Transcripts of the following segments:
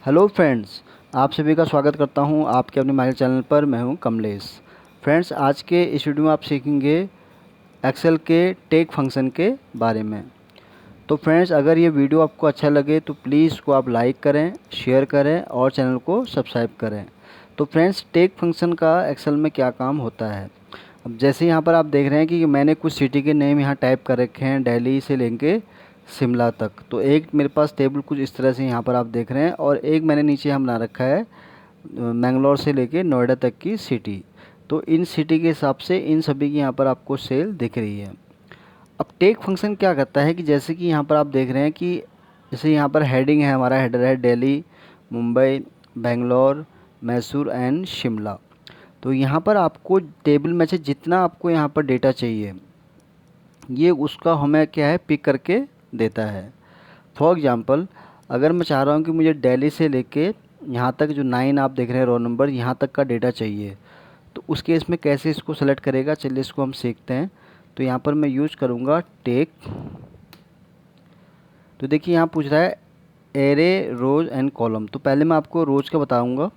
Hello friends, आप सभी का स्वागत करता हूं आपके अपने हमारे चैनल पर। मैं हूं कमलेश। फ्रेंड्स, आज के इस वीडियो में आप सीखेंगे एक्सेल के टेक फंक्शन के बारे में। तो फ्रेंड्स, अगर ये वीडियो आपको अच्छा लगे तो प्लीज़ इसको आप लाइक करें, शेयर करें और चैनल को सब्सक्राइब करें। तो फ्रेंड्स, टेक फंक्शन का एक्सेल में क्या काम होता है। अब जैसे यहाँ पर आप देख रहे हैं कि मैंने कुछ सिटी के नेम यहाँ टाइप कर रखे हैं, दिल्ली से लेके शिमला तक। तो एक मेरे पास टेबल कुछ इस तरह से यहाँ पर आप देख रहे हैं, और एक मैंने नीचे हम बना रखा है मैंगलोर से लेके नोएडा तक की सिटी। तो इन सिटी के हिसाब से इन सभी की यहाँ पर आपको सेल दिख रही है। अब टेक फंक्शन क्या करता है कि जैसे कि यहाँ पर आप देख रहे हैं कि जैसे यहाँ पर हेडिंग है, हमारा हेडर है दिल्ली, मुंबई, बेंगलोर, मैसूर एंड शिमला। तो यहाँ पर आपको टेबल में से जितना आपको यहाँ पर डेटा चाहिए, ये उसका हमें क्या है पिक करके देता है। फॉर एग्ज़ाम्पल, अगर मैं चाह रहा हूँ कि मुझे दिल्ली से लेके यहाँ तक जो 9 आप देख रहे हैं रो नंबर, यहाँ तक का डेटा चाहिए, तो उस केस में कैसे इसको सेलेक्ट करेगा, चलिए इसको हम सीखते हैं। तो यहाँ पर मैं यूज करूँगा टेक। तो देखिए यहाँ पूछ रहा है एरे रोज एंड कॉलम। तो पहले मैं आपको रोज का बताऊँगा,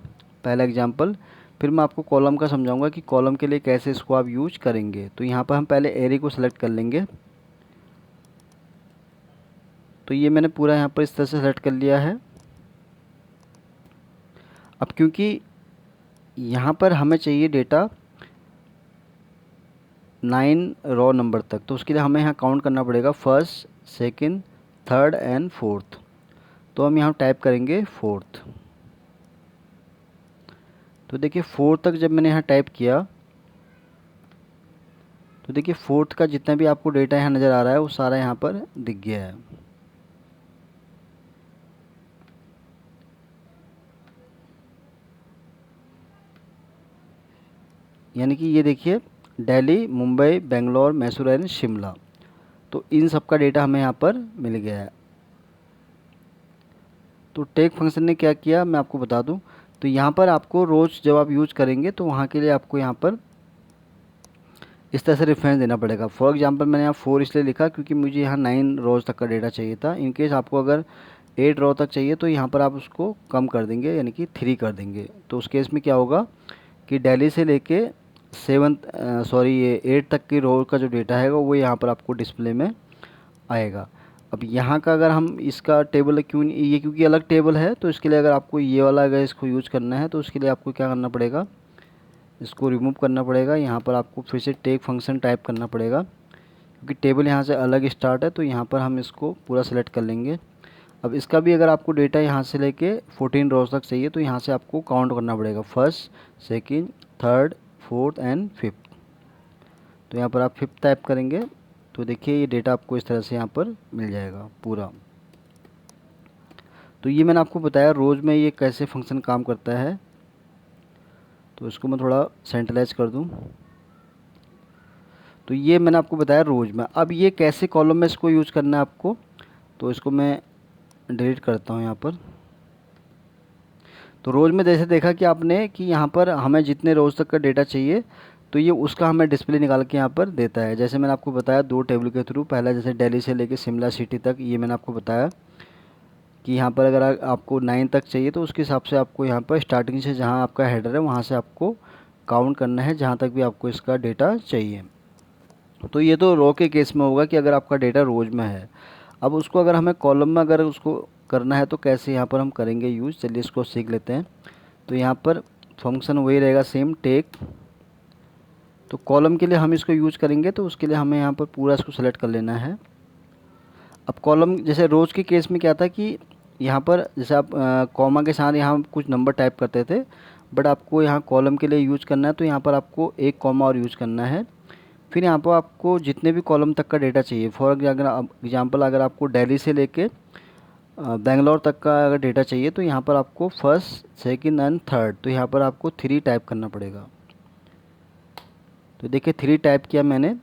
पहला एग्जाम्पल, फिर मैं आपको कॉलम का समझाऊँगा कि कॉलम के लिए कैसे इसको आप यूज करेंगे। तो यहाँ पर हम पहले एरे को सेलेक्ट कर लेंगे। तो ये मैंने पूरा यहाँ पर इस तरह से सेलेक्ट कर लिया है। अब क्योंकि यहाँ पर हमें चाहिए डेटा 9 रो नंबर तक, तो उसके लिए हमें यहाँ काउंट करना पड़ेगा first, second, third and fourth. तो हम यहाँ टाइप करेंगे फोर्थ। तो देखिए फोर्थ तक जब मैंने यहाँ टाइप किया, तो देखिए फोर्थ का जितना भी आपको डेटा यहाँ नज़र आ रहा है वो सारा यहाँ पर दिख गया है। यानी कि ये देखिए दिल्ली, मुंबई, बेंगलोर, मैसूर एंड शिमला। तो इन सब का डेटा हमें यहाँ पर मिल गया है। तो टेक फंक्शन ने क्या किया मैं आपको बता दूं। तो यहाँ पर आपको रोज़ जब आप यूज करेंगे तो वहाँ के लिए आपको यहाँ पर इस तरह से रेफरेंस देना पड़ेगा। फॉर एग्जांपल मैंने यहाँ 4 इसलिए लिखा क्योंकि मुझे यहाँ 9 रोज़ तक का डेटा चाहिए था। इन केस आपको अगर 8 रो तक चाहिए तो यहाँ पर आप उसको कम कर देंगे, यानी कि 3 कर देंगे। तो उस केस में क्या होगा कि दिल्ली से लेके 8 तक की रो का जो डेटा है वो यहाँ पर आपको डिस्प्ले में आएगा। अब यहाँ का अगर हम इसका टेबल क्यों ये क्योंकि अलग टेबल है, तो इसके लिए अगर आपको ये वाला अगर इसको यूज़ करना है तो उसके लिए आपको क्या करना पड़ेगा, इसको रिमूव करना पड़ेगा। यहाँ पर आपको फिर से टेक फंक्शन टाइप करना पड़ेगा क्योंकि टेबल यहाँ से अलग स्टार्ट है। तो यहाँ पर हम इसको पूरा सेलेक्ट कर लेंगे। अब इसका भी अगर आपको डेटा यहाँ से लेके 14 रोज तक चाहिए तो यहाँ से आपको काउंट करना पड़ेगा first, second, third, fourth and fifth. तो यहाँ पर आप फिफ्थ टाइप करेंगे तो देखिए ये डेटा आपको इस तरह से यहाँ पर मिल जाएगा पूरा। तो ये मैंने आपको बताया रोज़ में ये कैसे फंक्शन काम करता है। तो इसको मैं थोड़ा सेंट्रलाइज कर दूँ। तो ये मैंने आपको बताया रोज़ में। अब ये कैसे कॉलम में इसको यूज़ करना है आपको, तो इसको मैं डिलीट करता हूँ यहाँ पर। तो रोज़ में जैसे देखा कि आपने कि यहाँ पर हमें जितने रोज़ तक का डेटा चाहिए तो ये उसका हमें डिस्प्ले निकाल के यहाँ पर देता है। जैसे मैंने आपको बताया 2 टेबल के थ्रू, पहला जैसे दिल्ली से लेके शिमला सिटी तक, ये मैंने आपको बताया कि यहाँ पर अगर आपको 9 तक चाहिए तो उसके हिसाब से आपको यहाँ पर स्टार्टिंग से जहाँ आपका हेडर है वहाँ से आपको काउंट करना है जहाँ तक भी आपको इसका डेटा चाहिए। तो ये तो रो के केस में होगा कि अगर आपका डेटा रोज़ में है। अब उसको अगर हमें कॉलम में अगर उसको करना है तो कैसे यहाँ पर हम करेंगे यूज़, चलिए इसको सीख लेते हैं। तो यहाँ पर फंक्शन वही रहेगा सेम टेक। तो कॉलम के लिए हम इसको यूज़ करेंगे तो उसके लिए हमें यहाँ पर पूरा इसको सेलेक्ट कर लेना है। अब कॉलम जैसे रोज़ के केस में क्या था कि यहाँ पर जैसे आप कॉमा के साथ यहाँ कुछ नंबर टाइप करते थे, बट आपको यहाँ कॉलम के लिए यूज़ करना है तो यहाँ पर आपको एक कॉमा और यूज़ करना है। फिर यहाँ पर आपको जितने भी कॉलम तक का डेटा चाहिए, फॉर एग्जांपल अगर आपको दिल्ली से लेके बेंगलोर तक का अगर डेटा चाहिए तो यहाँ पर आपको फर्स्ट, सेकंड एंड थर्ड, तो यहाँ पर आपको 3 टाइप करना पड़ेगा। तो देखिए 3 टाइप किया मैंने।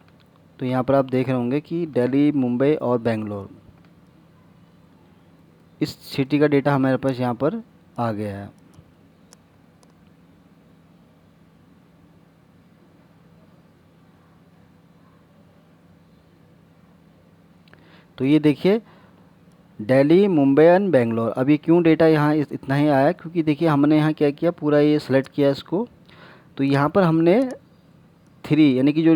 तो यहाँ पर आप देख रहे होंगे कि दिल्ली, मुंबई और बेंगलोर, इस सिटी का डेटा हमारे पास यहाँ पर आ गया है। तो ये देखिए दिल्ली, मुंबई एंड बेंगलोर। अब ये क्यों डेटा यहाँ इतना ही आया, क्योंकि देखिए हमने यहाँ क्या किया, पूरा ये सेलेक्ट किया इसको। तो यहाँ पर हमने 3 यानी कि जो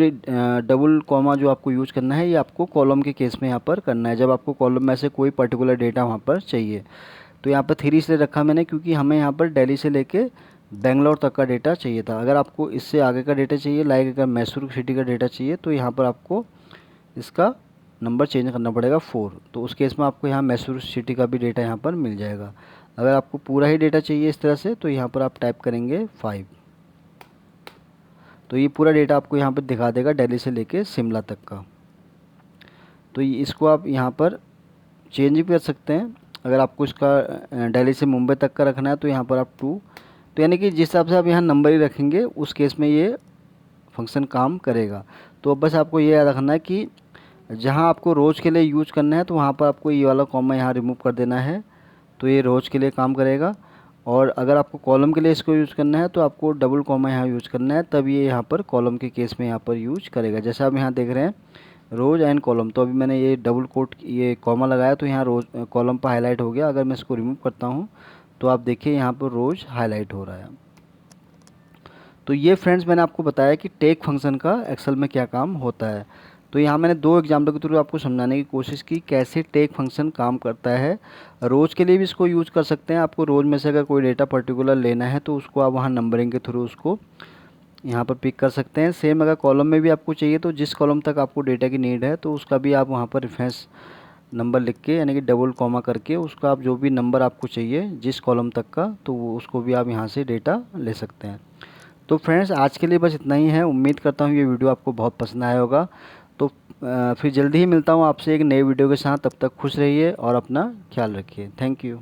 डबल कॉमा जो आपको यूज करना है, ये आपको कॉलम के केस में यहाँ पर करना है, जब आपको कॉलम में से कोई पर्टिकुलर डेटा वहाँ पर चाहिए। तो यहाँ पर 3 इसलिए रखा मैंने क्योंकि हमें यहाँ पर दिल्ली से लेके बेंगलोर तक का डेटा चाहिए था। अगर आपको इससे आगे का डेटा चाहिए, लाइक अगर मैसूर सिटी का डेटा चाहिए, तो यहाँ पर आपको इसका नंबर चेंज करना पड़ेगा 4। तो उस केस में आपको यहाँ मैसूर सिटी का भी डेटा यहाँ पर मिल जाएगा। अगर आपको पूरा ही डेटा चाहिए इस तरह से, तो यहाँ पर आप टाइप करेंगे 5। तो ये पूरा डेटा आपको यहाँ पर दिखा देगा दिल्ली से लेके शिमला तक का। तो इसको आप यहाँ पर चेंज भी कर सकते हैं। अगर आपको इसका दिल्ली से मुंबई तक का रखना है, तो यहाँ पर आप 2। तो यानी कि जिस हिसाब से आप यहाँ नंबर ही रखेंगे, उस केस में ये फंक्शन काम करेगा। तो अब बस आपको ये याद रखना है कि जहाँ आपको रोज़ के लिए यूज करना है, तो वहाँ पर आपको ये वाला कॉमा यहाँ रिमूव कर देना है, तो ये रोज़ के लिए काम करेगा। और अगर आपको कॉलम के लिए इसको यूज़ करना है, तो आपको डबल कॉमा यहाँ यूज़ करना है, तब ये यहाँ पर कॉलम के केस में यहाँ पर यूज करेगा। जैसा आप यहाँ देख रहे हैं रोज़ एंड कॉलम, तो अभी मैंने ये डबल कोट ये कॉमा लगाया, तो यहाँ रोज़ कॉलम पर हाईलाइट हो गया। अगर मैं इसको रिमूव करता हूँ, तो आप देखिए यहाँ पर रोज़ हाईलाइट हो रहा है। तो ये फ्रेंड्स मैंने आपको बताया कि टेक फंक्शन का एक्सेल में क्या काम होता है। तो यहाँ मैंने 2 एग्जाम्पल के थ्रू आपको समझाने की कोशिश की कैसे टेक फंक्शन काम करता है। रोज़ के लिए भी इसको यूज़ कर सकते हैं। आपको रोज़ में से अगर कोई डेटा पर्टिकुलर लेना है, तो उसको आप वहाँ नंबरिंग के थ्रू उसको यहाँ पर पिक कर सकते हैं। सेम अगर कॉलम में भी आपको चाहिए, तो जिस कॉलम तक आपको डेटा की नीड है, तो उसका भी आप वहाँ पर रेफरेंस नंबर लिख के यानी कि डबल कॉमा करके उसका आप जो भी नंबर आपको चाहिए जिस कॉलम तक का, तो वो उसको भी आप यहाँ से डेटा ले सकते हैं। तो फ्रेंड्स आज के लिए बस इतना ही है। उम्मीद करता हूँ ये वीडियो आपको बहुत पसंद आया होगा। तो फिर जल्दी ही मिलता हूँ आपसे एक नए वीडियो के साथ। तब तक खुश रहिए और अपना ख्याल रखिए। Thank you.